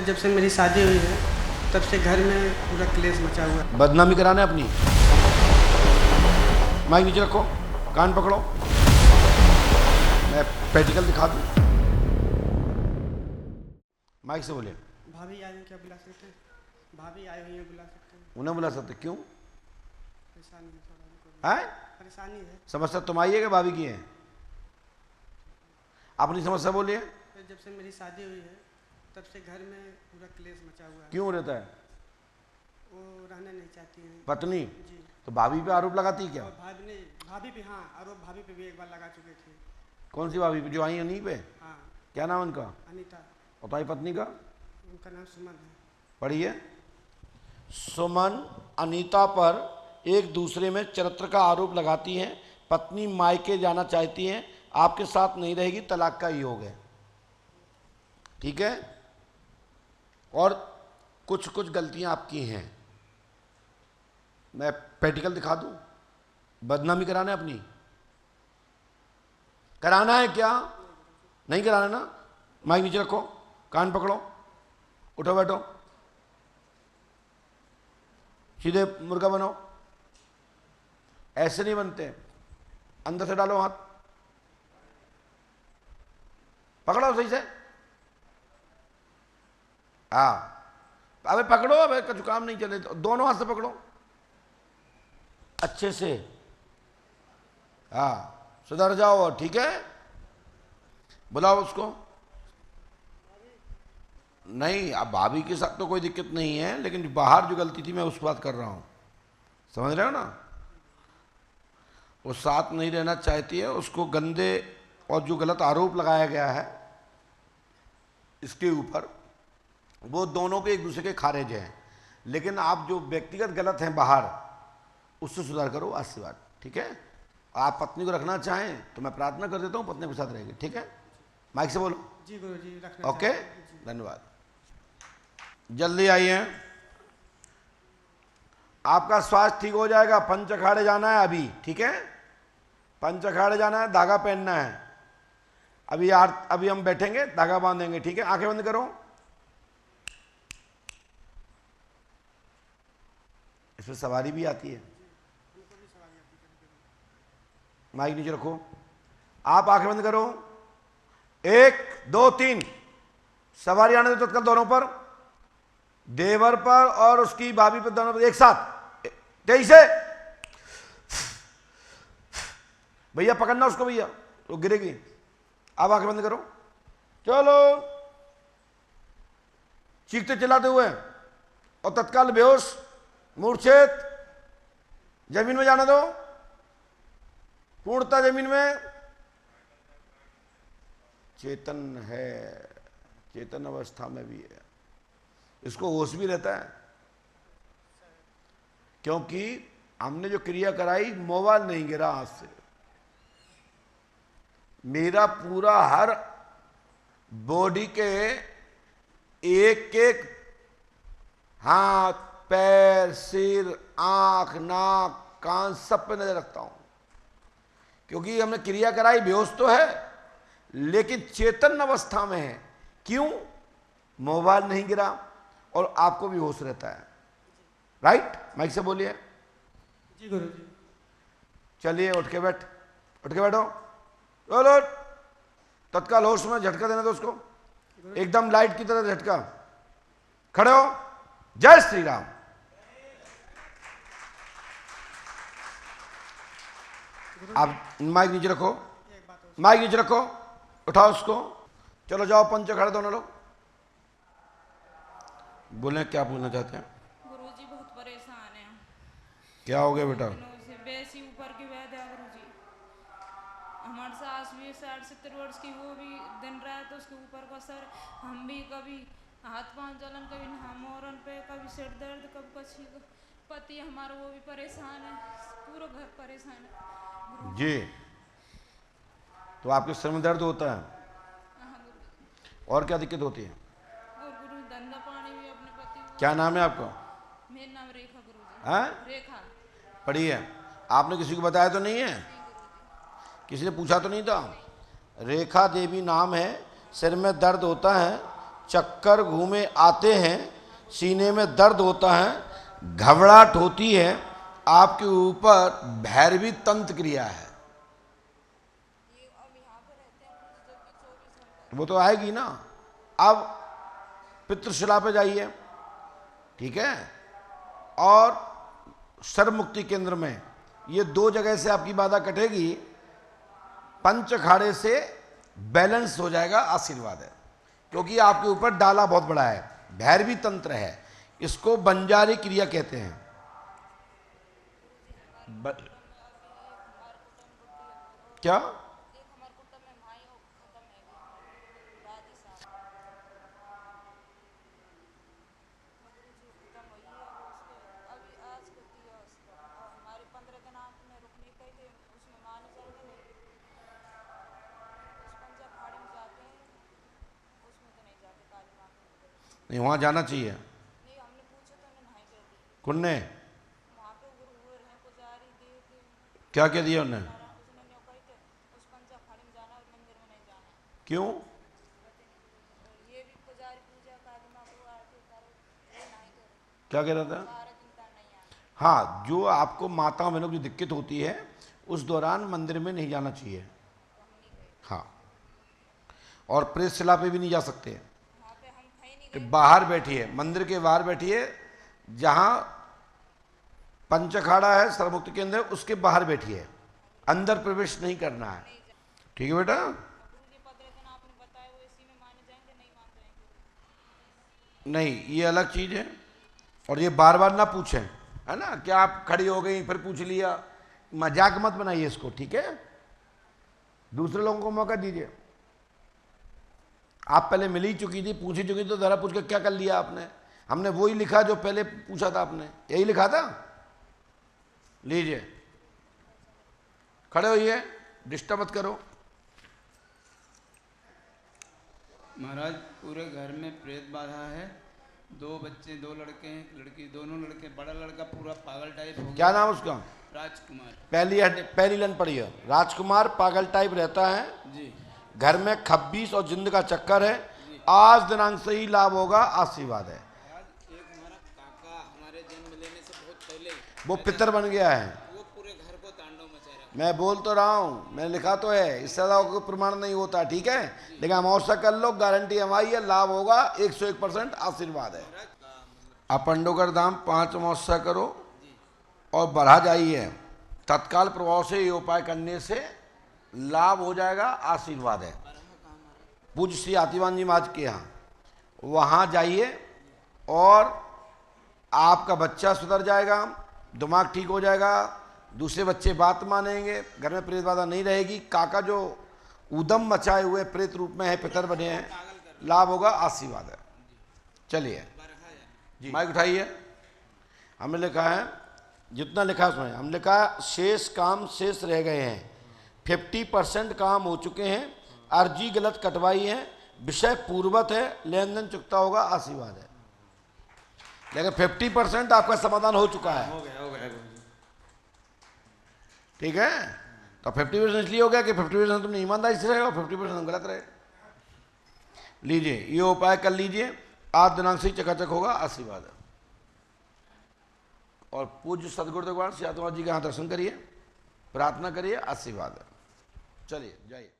जब से मेरी शादी हुई है तब से घर में पूरा क्लेश मचा हुआ है। बदनामी कराना है अपनी। माइक नीचे रखो, कान पकड़ो, मैं प्रैक्टिकल दिखा दूं। माइक से बोले। भाभी आई हैं, क्या बुला सकते हैं? भाभी आई हुई हैं, बुला सकते हैं? उन्हें बुला सकते, क्यों? परेशानी है थोड़ा, है परेशानी है। समस्या तुम्हारी है कि भाभी की है? अपनी समस्या बोलिए। जब से मेरी शादी हुई है तब से घर में पूरा क्लेश मचा हुआ है। क्यों रहता है? वो रहना नहीं चाहती हैं। पत्नी? जी। तो भाभी पे आरोप लगाती क्या? और भाभी भी, हाँ, आरोप भाभी पे भी एक बार लगा चुके थे। कौन सी भाभी पे? जो आई उन्हीं पे? हाँ। क्या नाम उनका? अनीता। और तुम्हारी पत्नी का? उनका नाम सुमन है। पढ़िए। सुमन अनीता पर एक दूसरे में चरित्र का आरोप लगाती हैं। पत्नी मायके जाना चाहती हैं, आपके साथ नहीं रहेगी, तलाक का योग है। ठीक है? और कुछ कुछ गलतियां आपकी हैं, मैं प्रैक्टिकल दिखा दूं। बदनामी कराना है अपनी। कराना है क्या? नहीं कराना ना? माइक नीचे रखो, कान पकड़ो, उठो बैठो, सीधे मुर्गा बनो। ऐसे नहीं बनते, अंदर से डालो हाथ, पकड़ो सही से। हाँ, अबे पकड़ो, अबे कुछ काम नहीं चले, दोनों हाथ से पकड़ो अच्छे से। हाँ, सुधर जाओ। ठीक है, बुलाओ उसको। नहीं, अब भाभी के साथ तो कोई दिक्कत नहीं है, लेकिन बाहर जो गलती थी मैं उस बात कर रहा हूं, समझ रहे हो ना? वो साथ नहीं रहना चाहती है, उसको गंदे और जो गलत आरोप लगाया गया है इसके ऊपर, वो दोनों के एक दूसरे के खारिज हैं। लेकिन आप जो व्यक्तिगत गलत हैं बाहर, उससे सुधार करो आज से बात। ठीक है? आप पत्नी को रखना चाहें तो मैं प्रार्थना कर देता हूं पत्नी के साथ रहेगी। ठीक है? माइक से बोलो। जी गुरुजी, रखना ओके, धन्यवाद। जल्दी आइए, आपका स्वास्थ्य ठीक हो जाएगा। पंच अखाड़े जाना है अभी। ठीक है? पंच अखाड़े जाना है, धागा पहनना है। अभी हम बैठेंगे, धागा बांधेंगे। ठीक है? आंखें बंद करो। इसमें सवारी भी आती है। माइक नीचे रखो, आप आंखें बंद करो। 1 2 3, सवारी आने दो तत्काल दोनों पर, देवर पर और उसकी भाभी पर, दोनों पर एक साथ। तेईस से भैया पकड़ना उसको, भैया वो गिरेगी। आप आंखें बंद करो, चलो। चीखते चिल्लाते हुए और तत्काल बेहोश, मूर्छित, जमीन में जाने दो, पूर्णता जमीन में। चेतन है, चेतन अवस्था में भी है, इसको होश भी रहता है, क्योंकि हमने जो क्रिया कराई, मोबाइल नहीं गिरा हाथ से। मेरा पूरा हर बॉडी के एक एक हाथ, पैर, सिर, आंख, नाक, कान, सब पे नजर रखता हूं, क्योंकि हमने क्रिया कराई। बेहोश तो है लेकिन चेतन अवस्था में है। क्यों? मोबाइल नहीं गिरा और आपको भी होश रहता है। राइट? माइक से बोलिए। जी गुरुजी। चलिए, उठ के बैठो। चलो, तत्काल होश में झटका देना दो उसको, एकदम लाइट की तरह झटका। खड़े हो। जय श्री राम। आप माइक नीचे रखो, माइक नीचे रखो, उठाओ उसको। चलो जाओ, पंच खड़े दोनों लोग। बोले, क्या पूछना चाहते हैं? गुरुजी बहुत परेशान है। क्या हो गया बेटा? बेसी ऊपर की वैद है गुरुजी। हमारे सास भी 60-70 वर्ष की, वो भी दिन रात उसके ऊपर का सर। हम भी कभी हाथ पांव जलन, कभी मोरन पे, कभी सिर दर्द, कभी कछी। पति हमारा वो भी परेशान है, पूरा घर परेशान है जी। तो आपके सिर में दर्द होता है? हाँ गुरुजी। और क्या दिक्कत होती है? और गुरु धंधा पानी भी अपने पति को। क्या नाम है आपका? मेरा नाम रेखा गुरुजी। हाँ? रेखा। पढ़ी है? आपने किसी को बताया तो नहीं है? किसी ने पूछा तो नहीं था? रेखा देवी नाम है। सिर में दर्द होता है चक्कर घूमे आते हैं, सीने में दर्द होता है, घबराहट होती है, आपके ऊपर भैरवी तंत्र क्रिया है। वो तो आएगी ना। अब पितृशिला पे जाइए, ठीक है, और सर्वमुक्ति केंद्र में, ये 2 जगह से आपकी बाधा कटेगी। पंच अखाड़े से बैलेंस हो जाएगा, आशीर्वाद है। क्योंकि आपके ऊपर डाला बहुत बड़ा है, भैरवी तंत्र है, इसको बंजारी क्रिया कहते हैं। क्या? नहीं, वहां जाना चाहिए। कुन्ने क्या कह दिया उन्हें? क्यों? क्या कह रहा था? हाँ, जो आपको माता बहनों की दिक्कत होती है उस दौरान मंदिर में नहीं जाना चाहिए। हाँ, और प्रेत शिला पे भी नहीं जा सकते। तो बाहर बैठिए, मंदिर के बाहर बैठिए, जहां पंचखाड़ा है, सर्वमुक्ति केंद्र, उसके बाहर बैठिए, अंदर प्रवेश नहीं करना है। ठीक है बेटा? नहीं, ये अलग चीज है, और ये बार बार ना पूछें, है ना, क्या आप खड़ी हो गई फिर पूछ लिया, मजाक मत बनाइए इसको, ठीक है? दूसरे लोगों को मौका दीजिए। आप पहले मिल ही चुकी थी, पूछ ही चुकी थी, तो जरा पूछ के क्या कर लिया आपने? हमने वही लिखा जो पहले पूछा था आपने, यही लिखा था। लीजिए, खड़े होइए, डिस्टर्ब मत करो। महाराज, पूरे घर में प्रेत बाधा है, 2 बच्चे, 2 लड़के हैं, एक लड़की, दोनों लड़के, बड़ा लड़का पूरा पागल टाइप हो गया। क्या नाम उसका? राजकुमार। पहली लाइन पढ़िए। राजकुमार पागल टाइप रहता है जी। घर में खब्बीस और जिंद का चक्कर है, आज दिनांक से ही लाभ होगा, आशीर्वाद है। एक हमारा काका हमारे जन्म लेने से बहुत पहले वो पितर बन गया है, वो पूरे घर को तांडव मचा रहा। मैं बोल तो रहा हूं, मैंने लिखा तो है, इससे ज्यादा कोई प्रमाण नहीं होता, ठीक है? लेकिन अमावस्या कर लो, गारंटी हमारी है, लाभ होगा, 101% आशीर्वाद है। अपंडोकर धाम 5 अमावस्या करो और बढ़ा जाइए, तत्काल प्रभाव से ये उपाय करने से लाभ हो जाएगा, आशीर्वाद है। पूज्य श्री आतिवान जी महाराज के यहाँ, वहाँ जाइए और आपका बच्चा सुधर जाएगा, दिमाग ठीक हो जाएगा, दूसरे बच्चे बात मानेंगे, घर में प्रेत बाधा नहीं रहेगी। काका जो उदम मचाए हुए प्रेत रूप में है, पितर बने हैं, लाभ होगा, आशीर्वाद है। चलिए माइक उठाइए। हमने लिखा है, जितना लिखा है उसमें हमने लिखा है, शेष काम शेष रह गए हैं, 50% काम हो चुके हैं, अर्जी गलत कटवाई है, विषय पूर्वत है, लेन देन चुकता होगा, आशीर्वाद है। लेकिन 50% आपका समाधान हो चुका है। हो गया। ठीक है? तो 50% इसलिए हो गया कि 50% तुमने ईमानदारी से रहे और 50% गलत रहे। लीजिए, ये उपाय कर लीजिए, आज दिनांक से ही चकाचक होगा, आशीर्वाद है। और पूज्य सदगुरुदेव भगवान श्री आत्मा जी का यहाँ दर्शन करिए, प्रार्थना करिए, आशीर्वाद है। चलिए जाइए।